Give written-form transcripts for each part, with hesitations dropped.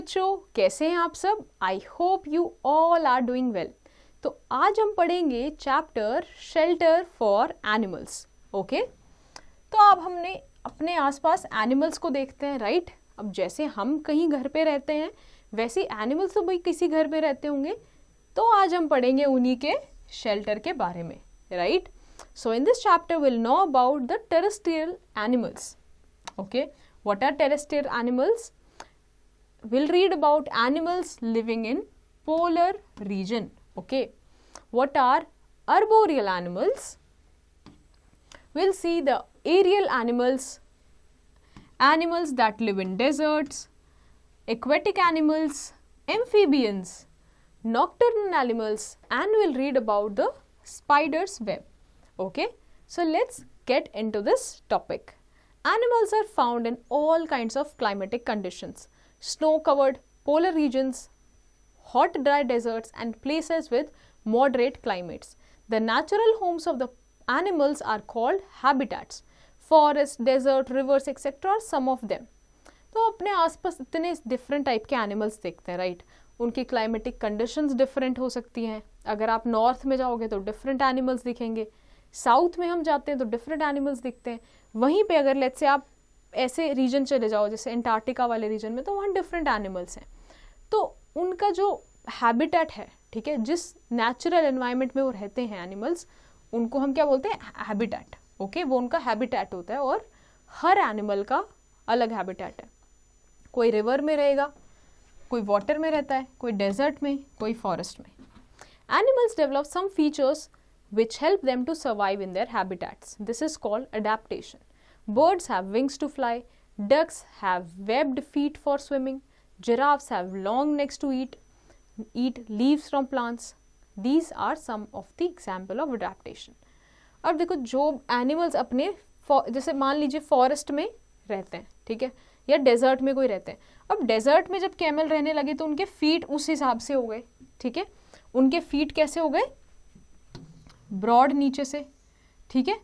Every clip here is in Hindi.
बच्चों, कैसे हैं आप सब? I hope you all are doing well. तो आज हम पढ़ेंगे chapter shelter for animals. Okay, तो अब हमने अपने आसपास एनिमल्स को देखते हैं, राइट? अब जैसे हम कहीं घर पे रहते हैं वैसे एनिमल्स तो भाई किसी घर पे रहते होंगे, तो आज हम पढ़ेंगे उन्हीं के शेल्टर के बारे में, right? So in this chapter will know about the terrestrial animals. Okay, what are terrestrial animals? We'll read about animals living in polar region. Okay, what are arboreal animals? We'll see the aerial animals, animals that live in deserts, aquatic animals, amphibians, nocturnal animals, and we'll read about the spider's web. Okay, so let's get into this topic. Animals are found in all kinds of climatic conditions. Snow-covered polar regions, hot dry deserts and places with moderate climates. The natural homes of the animals are called habitats. Forests, desert, rivers, etc. are some of them. तो अपने आसपास इतने डिफरेंट टाइप के एनिमल्स देखते हैं, राइट? उनकी क्लाइमेटिक कंडीशंस डिफरेंट हो सकती हैं। अगर आप नॉर्थ में जाओगे तो डिफरेंट एनिमल्स दिखेंगे, साउथ में हम जाते हैं तो डिफरेंट एनिमल्स दिखते हैं। वहीं पे अगर लेट्स से आप ऐसे रीजन चले जाओ जैसे एंटार्क्टिका वाले रीजन में, तो वहाँ डिफरेंट एनिमल्स हैं, तो उनका जो हैबिटेट है, ठीक है, जिस नेचुरल एनवायरनमेंट में वो रहते हैं एनिमल्स, उनको हम क्या बोलते हैं? हैबिटेट। ओके, वो उनका हैबिटेट होता है और हर एनिमल का अलग हैबिटेट है। कोई रिवर में रहेगा, कोई वाटर में रहता है, कोई डेजर्ट में, कोई फॉरेस्ट में। Animals develop some features which help them to survive in their habitats. This is called adaptation. Birds have wings to fly, ducks have webbed feet for swimming, giraffes have long necks to eat leaves from plants. These are some of the example of adaptation. अब देखो, जो एनिमल्स अपने जैसे मान लीजिए फॉरेस्ट में रहते हैं, ठीक है, या डेजर्ट में कोई रहते हैं। अब डेजर्ट में जब कैमल रहने लगे तो उनके फीट उस हिसाब से हो गए, ठीक है। उनके फीट कैसे हो गए? ब्रॉड नीचे से, ठीक है,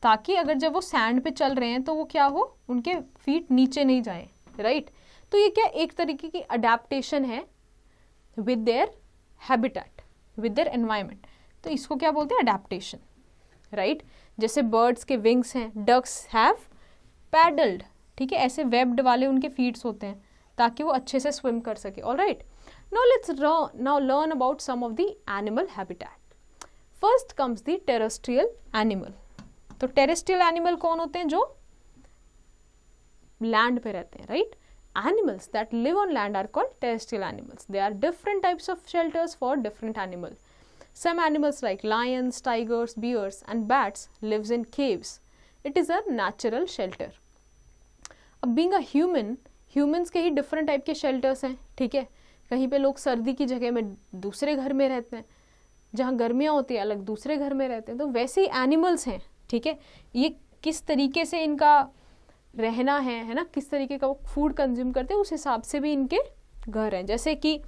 ताकि अगर जब वो सैंड पे चल रहे हैं तो वो क्या हो, उनके फीट नीचे नहीं जाएं, राइट? तो ये क्या एक तरीके की अडेप्टेशन है with their habitat, with their environment. तो इसको क्या बोलते हैं? Adaptation, right? जैसे बर्ड्स के विंग्स हैं, डक्स हैव पैडल्ड, ठीक है, ऐसे वेब्ड वाले उनके फीट्स होते हैं ताकि वो अच्छे से स्विम कर सके। Alright, now let's now learn about some of the animal habitat. First comes the terrestrial animal. तो terrestrial animal कौन होते हैं? जो लैंड पे रहते हैं, right? Animals that live on land are called terrestrial animals. There are different types of shelters for different animals. Some animals like lions, tigers, bears and bats lives in caves. It is a natural shelter. अब being a human, humans के ही different type के shelters हैं, ठीक है। कहीं पे लोग सर्दी की जगह में दूसरे घर में रहते हैं, जहाँ गर्मियाँ होती है अलग दूसरे घर में रहते हैं। तो वैसे ही एनिमल्स हैं, ठीक है। ये किस तरीके से इनका रहना है ना, किस तरीके का वो फूड कंज्यूम करते हैं, उस हिसाब से भी इनके घर हैं। जैसे कि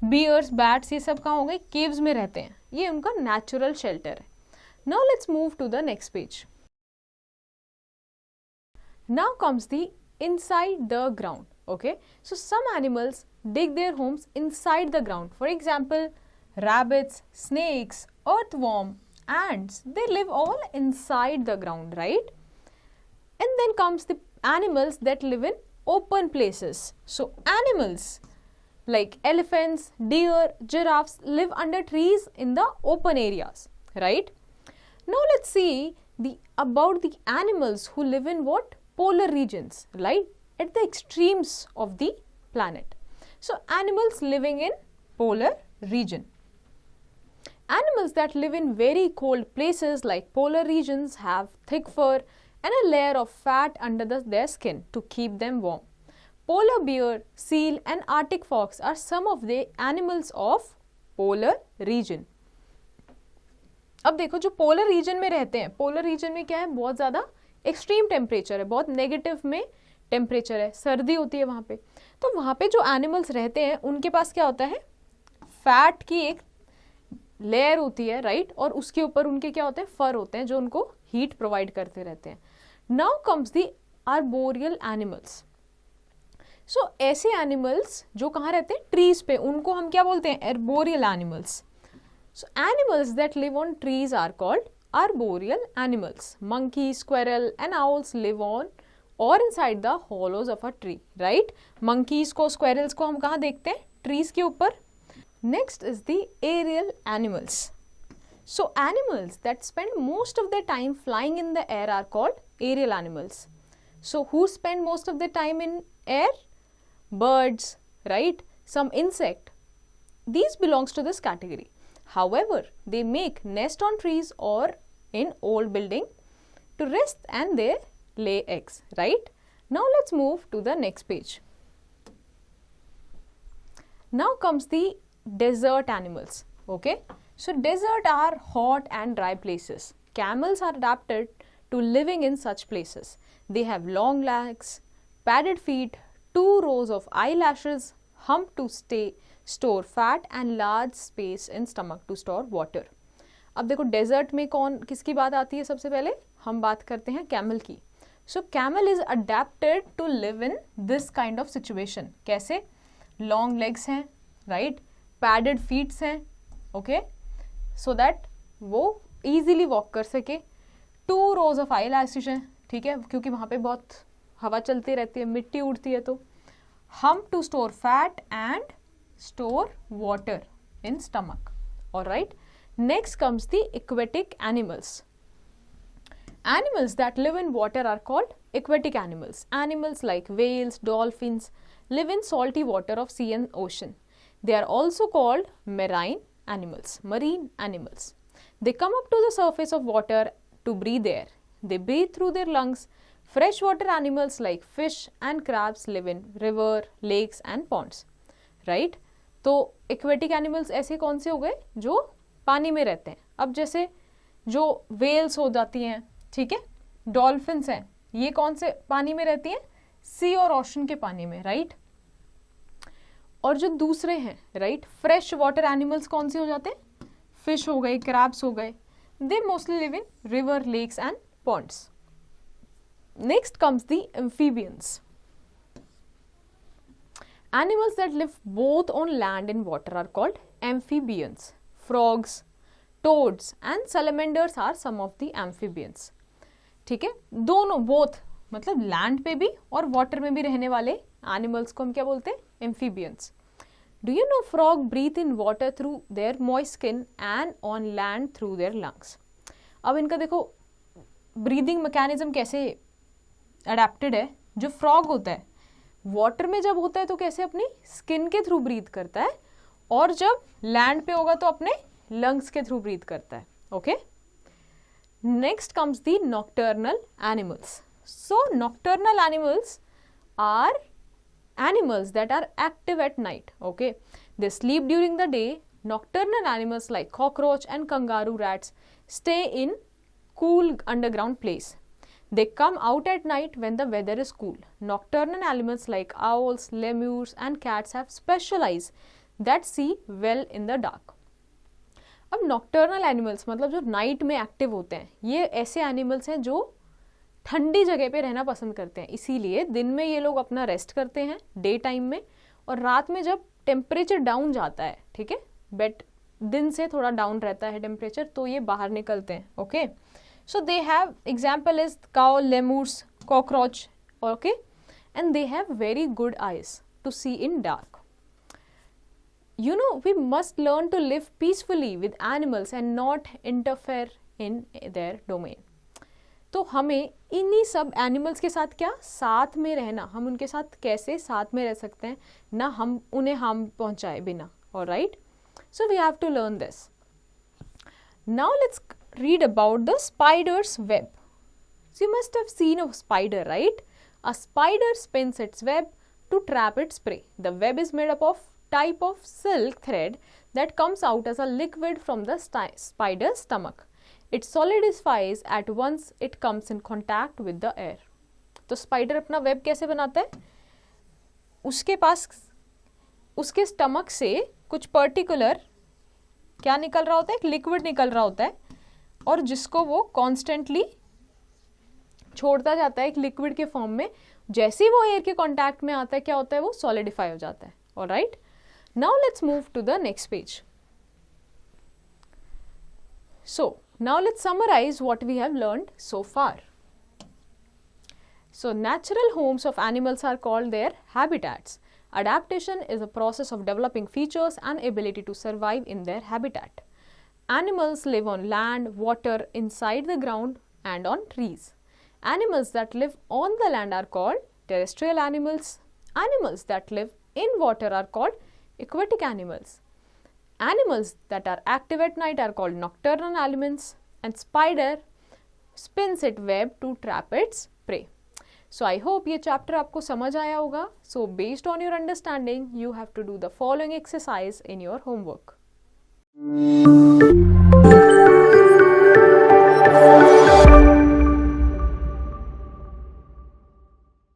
बियर्स, बैट्स, ये सब कहाँ हो गए? केव्स में रहते हैं, ये उनका नेचुरल शेल्टर है। Now let's move to the next page. Now comes the inside the ground. Okay, so some animals dig their homes inside the ground. For example, rabbits, snakes, earthworm, ants, they live all inside the ground, right? And then comes the animals that live in open places. So animals like elephants, deer, giraffes live under trees in the open areas, right? Now let's see about the animals who live in what? Polar regions, right? At the extremes of the planet. So animals living in polar region. Animals that live in very cold places like polar regions have thick fur and a layer of fat under their skin to keep them warm. Polar bear, seal and Arctic fox are some of the animals of polar region. अब देखो, जो पोलर रीजन में रहते हैं, पोलर रीजन में क्या है? बहुत ज़्यादा एक्सट्रीम टेम्परेचर है, बहुत नेगेटिव में टेम्परेचर है, सर्दी होती है वहाँ पे। तो वहाँ पे जो एनिमल्स रहते हैं उनके पास क्या होता है? फैट की एक लेयर होती है, राइट? और उसके ऊपर उनके क्या होते हैं? फर होते हैं जो उनको हीट प्रोवाइड करते रहते हैं। Now comes the arboreal animals. So ऐसे एनिमल्स जो कहाँ रहते हैं, ट्रीज पे, उनको हम क्या बोलते हैं, arboreal animals. So animals that live on trees are called arboreal animals. Monkeys, squirrel and owls live on or inside the hollows of a tree, right? Monkeys को, squirrels को हम कहाँ देखते हैं, trees के ऊपर. Next is the aerial animals. So animals that spend most of their time flying in the air are called aerial animals. So who spend most of their time in air? Birds, right? Some insect. These belongs to this category. However, they make nest on trees or in old building to rest and they lay eggs, right? Now let's move to the next page. Now comes the desert animals, okay? So desert are hot and dry places. Camels are adapted to living in such places. They have long legs, padded feet, 2 rows of eyelashes, hump to store fat and large space in stomach to store water. अब देखो डेजर्ट में कौन किसकी बात आती है, सबसे पहले हम बात करते हैं कैमल की. So camel is adapted to live in this kind of situation. कैसे? लॉन्ग लेग्स हैं, राइट, पैडेड फीट्स हैं, ओके, सो दैट वो इजीली वॉक कर सके. 2 rows ऑफ आई लैशेस हैं, ठीक है, क्योंकि वहाँ पे बहुत हवा चलती रहती है, मिट्टी उड़ती है. तो हम to store fat and store water in stomach. All right. Next comes the aquatic animals. Animals that live in water are called aquatic animals. Animals like whales, dolphins live in salty water of sea and ocean. They are also called marine animals. Marine animals. They come up to the surface of water to breathe air. They breathe through their lungs. Freshwater animals like fish and crabs live in river, lakes and ponds. Right? तो एक्वेटिक एनिमल्स ऐसे कौन से हो गए जो पानी में रहते हैं. अब जैसे जो वेल्स हो जाती हैं, ठीक है, डॉल्फिन्स हैं, ये कौन से पानी में रहती हैं, सी और ओशन के पानी में, राइट. और जो दूसरे हैं, राइट, फ्रेश वाटर एनिमल्स कौन से हो जाते हैं, फिश हो गए, क्रैब्स हो गए. They mostly live in river, lakes and ponds. Next comes the amphibians. Animals that live both on land and water are called amphibians. Frogs, toads and salamanders are some of the amphibians. ठीक है, दोनों, both मतलब लैंड पे भी और वाटर में भी रहने वाले एनिमल्स को हम क्या बोलते हैं, amphibians. Do you know frog breathe in water through their moist skin and on land through their lungs. अब इनका देखो ब्रीदिंग मैकेनिज्म कैसे अडेप्टेड है. जो फ्रॉग होता है वाटर में जब होता है तो कैसे अपनी स्किन के थ्रू ब्रीथ करता है, और जब लैंड पे होगा तो अपने लंग्स के थ्रू ब्रीथ करता है, okay. Next comes the nocturnal animals. So nocturnal animals are animals that are active at night, okay. They sleep during the day. Nocturnal animals like cockroach and kangaroo rats stay in cool underground place. They come out at night when the weather is cool. Nocturnal animals like owls, lemurs and cats have special eyes that see well in the dark. अब नॉक्टर्नल एनिमल्स मतलब जो नाइट में एक्टिव होते हैं, ये ऐसे एनिमल्स हैं जो ठंडी जगह पे रहना पसंद करते हैं. इसीलिए दिन में ये लोग अपना रेस्ट करते हैं डे टाइम में, और रात में जब टेम्परेचर डाउन जाता है, ठीक है, बट दिन से थोड़ा डाउन रहता है टेम्परेचर, तो ये बाहर निकलते हैं, okay. So they have example is cow, lemurs, cockroach, okay, and they have very good eyes to see in dark. You know, we must learn to live peacefully with animals and not interfere in their domain. तो हमें इन्हीं सब एनिमल्स के साथ क्या साथ में रहना, हम उनके साथ कैसे साथ में रह सकते हैं, ना हम उन्हें हार्म पहुंचाए बिना. Alright, so we have to learn this. Now let's read about the spider's web. So you must have seen a spider, right? A spider spins its web to trap its prey. The web is made up of type of silk thread that comes out as a liquid from the spider's stomach. It solidifies at once it comes in contact with the air. तो स्पाइडर अपना वेब कैसे बनाता है, उसके पास उसके स्टमक से कुछ पर्टिकुलर क्या निकल रहा होता है, एक लिक्विड निकल रहा होता है, और जिसको वो कॉन्स्टेंटली छोड़ता जाता है एक लिक्विड के फॉर्म में. जैसे ही वो एयर के कॉन्टैक्ट में आता है क्या होता है, वो सॉलिडिफाई हो जाता है. Alright, now let's move to the next page. So now let's summarize what we have learned so far. So natural homes of animals are called their habitats. Adaptation is a process of developing features and ability to survive in their habitat. Animals live on land, water, inside the ground and on trees. Animals that live on the land are called terrestrial animals. Animals that live in water are called aquatic animals. Animals that are active at night are called nocturnal animals, and spider spins its web to trap its prey. So I hope ये chapter आपको समझ आया होगा. So based on your understanding, you have to do the following exercise in your homework.